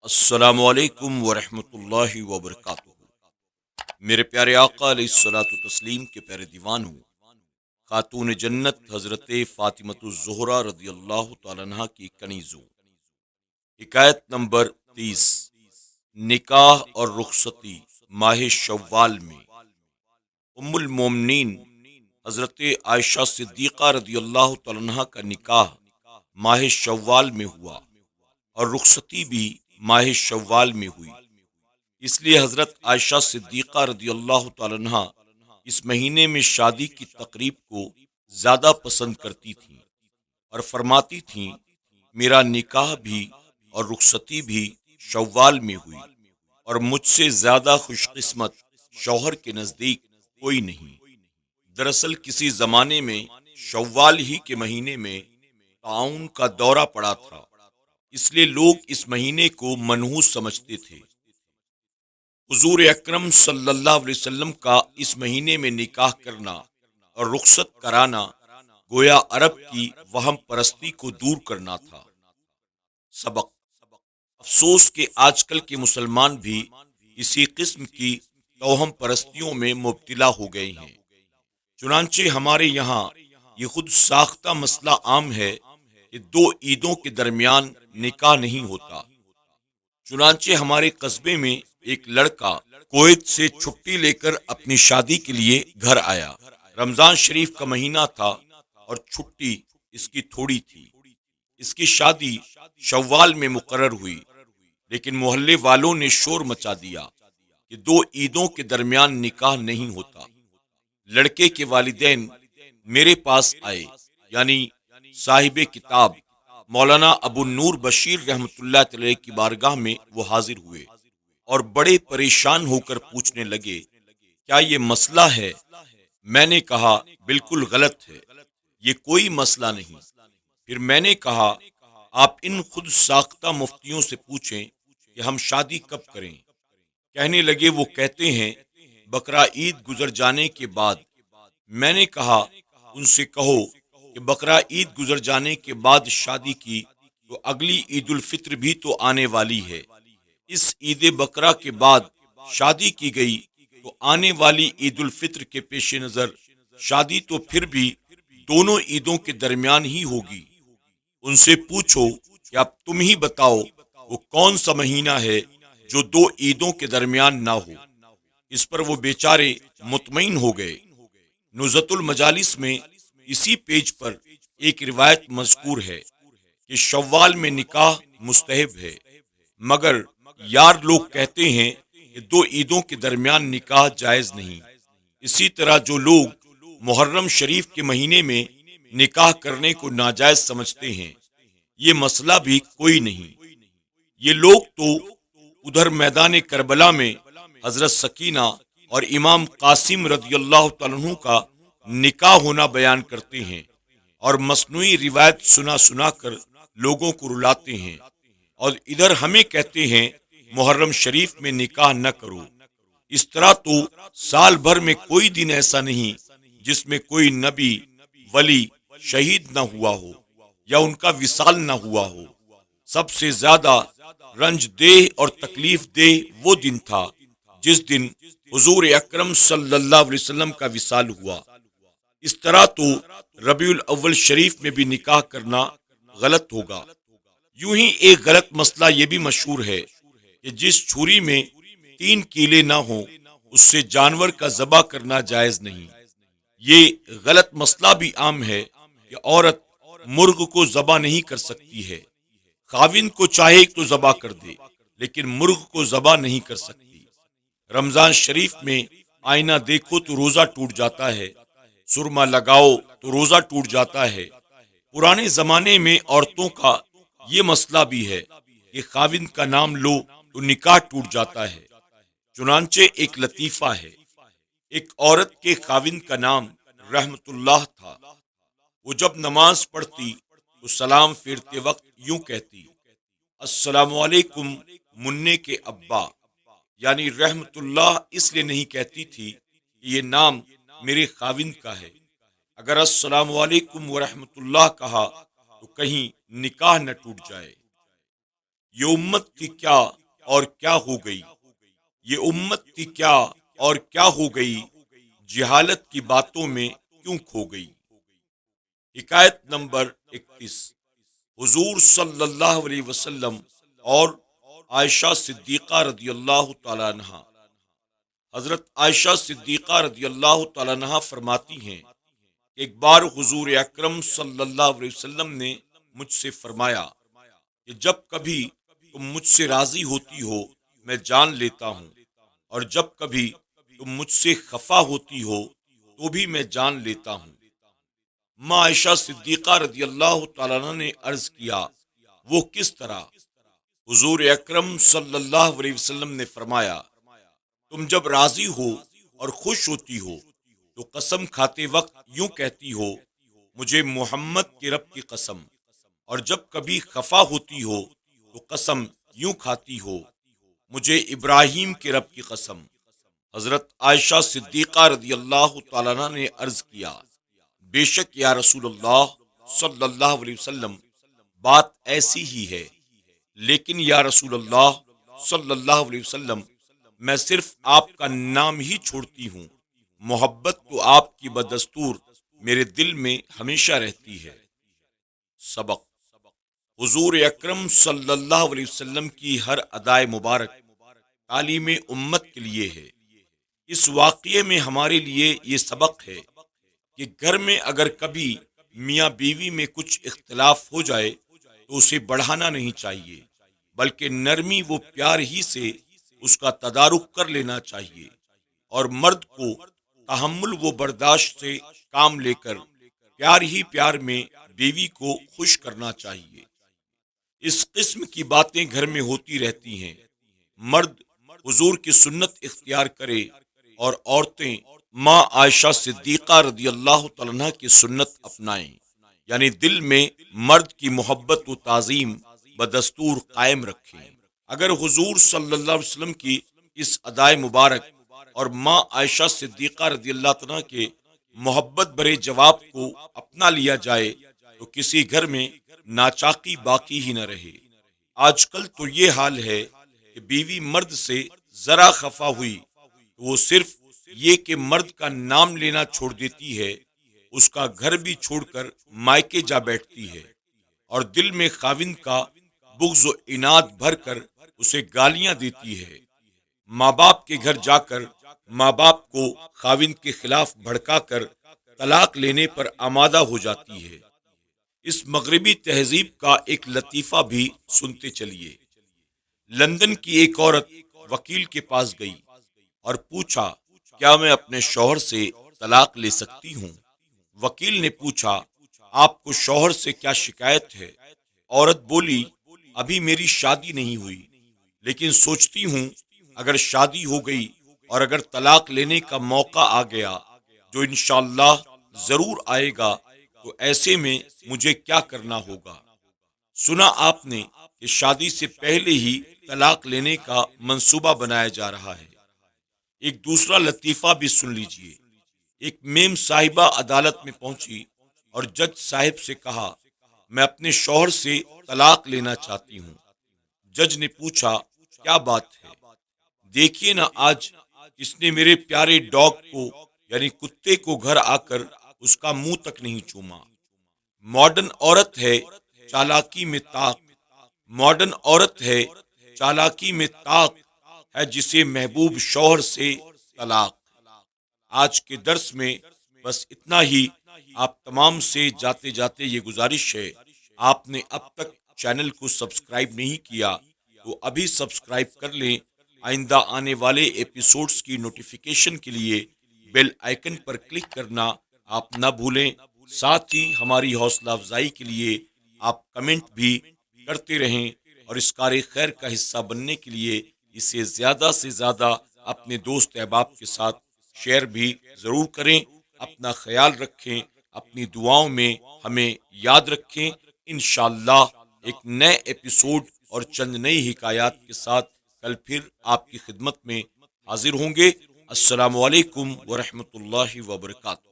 السلام علیکم ورحمۃ اللہ وبرکاتہ۔ میرے پیارے آقا علیہ الصلوۃ والتسلیم کے پیارے دیوانوں، خاتون جنت حضرت فاطمۃ الزہرا رضی اللہ تعالیٰ عنہ کی کنیزوں، حکایت نمبر 30۔ نکاح اور رخصتی ماہ شوال میں۔ ام المومنین حضرت عائشہ صدیقہ رضی اللہ تعالیٰ عنہ کا نکاح ماہ شوال میں ہوا اور رخصتی بھی ماہ شوال میں ہوئی۔ اس لیے حضرت عائشہ صدیقہ رضی اللہ تعالیٰ عنہ اس مہینے میں شادی کی تقریب کو زیادہ پسند کرتی تھیں اور فرماتی تھیں، میرا نکاح بھی اور رخصتی بھی شوال میں ہوئی اور مجھ سے زیادہ خوش قسمت شوہر کے نزدیک کوئی نہیں۔ دراصل کسی زمانے میں شوال ہی کے مہینے میں طاعون کا دورہ پڑا تھا، اس لیے لوگ اس مہینے کو منحوس سمجھتے تھے۔ حضور اکرم صلی اللہ علیہ وسلم کا اس مہینے میں نکاح کرنا اور رخصت کرانا گویا عرب کی وہم پرستی کو دور کرنا تھا۔ سبق: افسوس کہ آج کل کے مسلمان بھی اسی قسم کی توہم پرستیوں میں مبتلا ہو گئے ہیں۔ چنانچہ ہمارے یہاں یہ خود ساختہ مسئلہ عام ہے کہ دو عیدوں کے درمیان نکاح نہیں ہوتا۔ چنانچہ ہمارے قصبے میں ایک لڑکا کویت سے چھٹی لے کر اپنی شادی کے لیے گھر آیا۔ رمضان شریف کا مہینہ تھا اور چھٹی اس کی تھوڑی تھی۔ اس کی شادی شوال میں مقرر ہوئی، لیکن محلے والوں نے شور مچا دیا کہ دو عیدوں کے درمیان نکاح نہیں ہوتا۔ لڑکے کے والدین میرے پاس آئے، یعنی صاحب کتاب مولانا ابو نور بشیر رحمۃ اللہ علیہ کی بارگاہ میں وہ حاضر ہوئے اور بڑے پریشان ہو کر پوچھنے لگے، کیا یہ مسئلہ ہے؟ میں نے کہا، بالکل غلط ہے، یہ کوئی مسئلہ نہیں۔ پھر میں نے کہا، آپ ان خود ساختہ مفتیوں سے پوچھیں کہ ہم شادی کب کریں۔ کہنے لگے، وہ کہتے ہیں بقرہ عید گزر جانے کے بعد۔ میں نے کہا، ان سے کہو کہ بقرہ عید گزر جانے کے بعد شادی کی تو اگلی عید الفطر بھی تو آنے والی ہے۔ اس عید بقرہ کے بعد شادی کی گئی تو آنے والی عید الفطر کے پیش نظر شادی تو پھر بھی دونوں عیدوں کے درمیان ہی ہوگی۔ ان سے پوچھو کہ اب تم ہی بتاؤ وہ کون سا مہینہ ہے جو دو عیدوں کے درمیان نہ ہو۔ اس پر وہ بیچارے مطمئن ہو گئے۔ نزہۃ المجالس میں اسی پیج پر ایک روایت مذکور ہے کہ شوال میں نکاح مستحب ہے، مگر یار لوگ کہتے ہیں کہ دو عیدوں کے درمیان نکاح جائز نہیں۔ اسی طرح جو لوگ محرم شریف کے مہینے میں نکاح کرنے کو ناجائز سمجھتے ہیں، یہ مسئلہ بھی کوئی نہیں۔ یہ لوگ تو ادھر میدان کربلا میں حضرت سکینہ اور امام قاسم رضی اللہ تعالیٰ عنہ کا نکاح ہونا بیان کرتے ہیں اور مصنوعی روایت سنا سنا کر لوگوں کو رلاتے ہیں، اور ادھر ہمیں کہتے ہیں محرم شریف میں نکاح نہ کرو۔ اس طرح تو سال بھر میں کوئی دن ایسا نہیں جس میں کوئی نبی، ولی، شہید نہ ہوا ہو یا ان کا وصال نہ ہوا ہو۔ سب سے زیادہ رنج دہ اور تکلیف دہ وہ دن تھا جس دن حضور اکرم صلی اللہ علیہ وسلم کا وصال ہوا۔ اس طرح تو ربیع الاول شریف میں بھی نکاح کرنا غلط ہوگا۔ یوں ہی ایک غلط مسئلہ یہ بھی مشہور ہے کہ جس چھری میں 3 کیلے نہ ہوں اس سے جانور کا ذبح کرنا جائز نہیں۔ یہ غلط مسئلہ بھی عام ہے کہ عورت مرغ کو ذبح نہیں کر سکتی ہے۔ خاوند کو چاہے تو ذبح کر دے، لیکن مرغ کو ذبح نہیں کر سکتی۔ رمضان شریف میں آئینہ دیکھو تو روزہ ٹوٹ جاتا ہے، سرما لگاؤ تو روزہ ٹوٹ جاتا ہے۔ پرانے زمانے میں عورتوں کا یہ مسئلہ بھی ہے کہ خاوند کا نام لو تو نکاح ٹوٹ جاتا ہے۔ چنانچہ ایک لطیفہ ہے، ایک عورت کے خاوند کا نام رحمت اللہ تھا۔ وہ جب نماز پڑھتی تو سلام پھیرتے وقت یوں کہتی، السلام علیکم منع کے ابا، یعنی رحمت اللہ اس لیے نہیں کہتی تھی کہ یہ نام میرے خاوند کا ہے۔ اگر السلام علیکم ورحمت اللہ کہا تو کہیں نکاح نہ ٹوٹ جائے۔ یہ امت تھی کیا اور کیا ہو گئی، یہ امت تھی کیا اور کیا ہو گئی، جہالت کی باتوں میں کیوں کھو گئی۔ حکایت نمبر 31۔ حضور صلی اللہ علیہ وسلم اور عائشہ صدیقہ رضی اللہ تعالیٰ عنہ، حضرت عائشہ صدیقہ رضی اللہ تعالیٰ عنہ فرماتی ہیں کہ ایک بار حضور اکرم صلی اللہ علیہ وسلم نے مجھ سے فرمایا کہ جب کبھی تم مجھ سے راضی ہوتی ہو میں جان لیتا ہوں، اور جب کبھی تم مجھ سے خفا ہوتی ہو تو بھی میں جان لیتا ہوں۔ ماں عائشہ صدیقہ رضی اللہ تعالیٰ عنہ نے عرض کیا، وہ کس طرح؟ حضور اکرم صلی اللہ علیہ وسلم نے فرمایا، تم جب راضی ہو اور خوش ہوتی ہو تو قسم کھاتے وقت یوں کہتی ہو، مجھے محمد کے رب کی قسم، اور جب کبھی خفا ہوتی ہو تو قسم یوں کھاتی ہو، مجھے ابراہیم کے رب کی قسم۔ حضرت عائشہ صدیقہ رضی اللہ تعالیٰ عنہ نے عرض کیا، بے شک یا رسول اللہ صلی اللہ علیہ وسلم بات ایسی ہی ہے، لیکن یا رسول اللہ صلی اللہ علیہ وسلم میں صرف آپ کا نام ہی چھوڑتی ہوں، محبت تو آپ کی بدستور میرے دل میں ہمیشہ رہتی ہے۔ سبق: حضور اکرم صلی اللہ علیہ وسلم کی ہر ادائے مبارک تعلیم امت کے لیے ہے۔ اس واقعے میں ہمارے لیے یہ سبق ہے کہ گھر میں اگر کبھی میاں بیوی میں کچھ اختلاف ہو جائے تو اسے بڑھانا نہیں چاہیے، بلکہ نرمی و پیار ہی سے اس کا تدارک کر لینا چاہیے، اور مرد کو تحمل و برداشت سے کام لے کر پیار ہی پیار میں بیوی کو خوش کرنا چاہیے۔ اس قسم کی باتیں گھر میں ہوتی رہتی ہیں، مرد حضور کی سنت اختیار کرے اور عورتیں ماں عائشہ صدیقہ رضی اللہ تعالیٰ عنہ کی سنت اپنائیں، یعنی دل میں مرد کی محبت و تعظیم بدستور قائم رکھیں۔ اگر حضور صلی اللہ علیہ وسلم کی اس ادائے مبارک اور ماں عائشہ صدیقہ رضی اللہ تعالیٰ کے محبت برے جواب کو اپنا لیا جائے تو کسی گھر میں ناچاقی باقی ہی نہ رہے۔ آج کل تو یہ حال ہے کہ بیوی مرد سے ذرا خفا ہوئی تو وہ صرف یہ کہ مرد کا نام لینا چھوڑ دیتی ہے، اس کا گھر بھی چھوڑ کر مائکے جا بیٹھتی ہے، اور دل میں خاوند کا بغض و عناد بھر کر اسے گالیاں دیتی ہے۔ ماں باپ کے گھر جا کر ماں باپ کو خاوند کے خلاف بھڑکا کر طلاق لینے پر آمادہ ہو جاتی ہے۔ اس مغربی تہذیب کا ایک لطیفہ بھی سنتے چلیے۔ لندن کی ایک عورت وکیل کے پاس گئی اور پوچھا، کیا میں اپنے شوہر سے طلاق لے سکتی ہوں؟ وکیل نے پوچھا، آپ کو شوہر سے کیا شکایت ہے؟ عورت بولی، ابھی میری شادی نہیں ہوئی، لیکن سوچتی ہوں اگر شادی ہو گئی اور اگر طلاق لینے کا موقع آ گیا، جو انشاءاللہ ضرور آئے گا، تو ایسے میں مجھے کیا کرنا ہوگا؟ سنا آپ نے کہ شادی سے پہلے ہی طلاق لینے کا منصوبہ بنایا جا رہا ہے۔ ایک دوسرا لطیفہ بھی سن لیجئے۔ ایک میم صاحبہ عدالت میں پہنچی اور جج صاحب سے کہا، میں اپنے شوہر سے طلاق لینا چاہتی ہوں۔ جج نے پوچھا، کیا بات ہے؟ دیکھیے نا، آج اس نے میرے پیارے ڈاگ کو یعنی کتے کو گھر آ کر اس کا منہ تک نہیں چوما۔ ماڈرن عورت ہے چالاکی میں طاق، ماڈرن عورت ہے چالاکی میں طاق، ہے جسے محبوب شوہر سے طلاق۔ آج کے درس میں بس اتنا ہی۔ آپ تمام سے جاتے جاتے یہ گزارش ہے، آپ نے اب تک چینل کو سبسکرائب نہیں کیا تو ابھی سبسکرائب کر لیں۔ آئندہ آنے والے ایپیسوڈز کی نوٹیفیکیشن کے لیے بیل آئیکن پر کلک کرنا آپ نہ بھولیں۔ ساتھ ہی ہماری حوصلہ افزائی کے لیے آپ کمنٹ بھی کرتے رہیں، اور اس کار خیر کا حصہ بننے کے لیے اسے زیادہ سے زیادہ اپنے دوست احباب کے ساتھ شیئر بھی ضرور کریں۔ اپنا خیال رکھیں، اپنی دعاؤں میں ہمیں یاد رکھیں۔ انشاءاللہ ایک نئے ایپیسوڈ اور چند نئی حکایات کے ساتھ کل پھر آپ کی خدمت میں حاضر ہوں گے۔ السلام علیکم ورحمۃ اللہ وبرکاتہ۔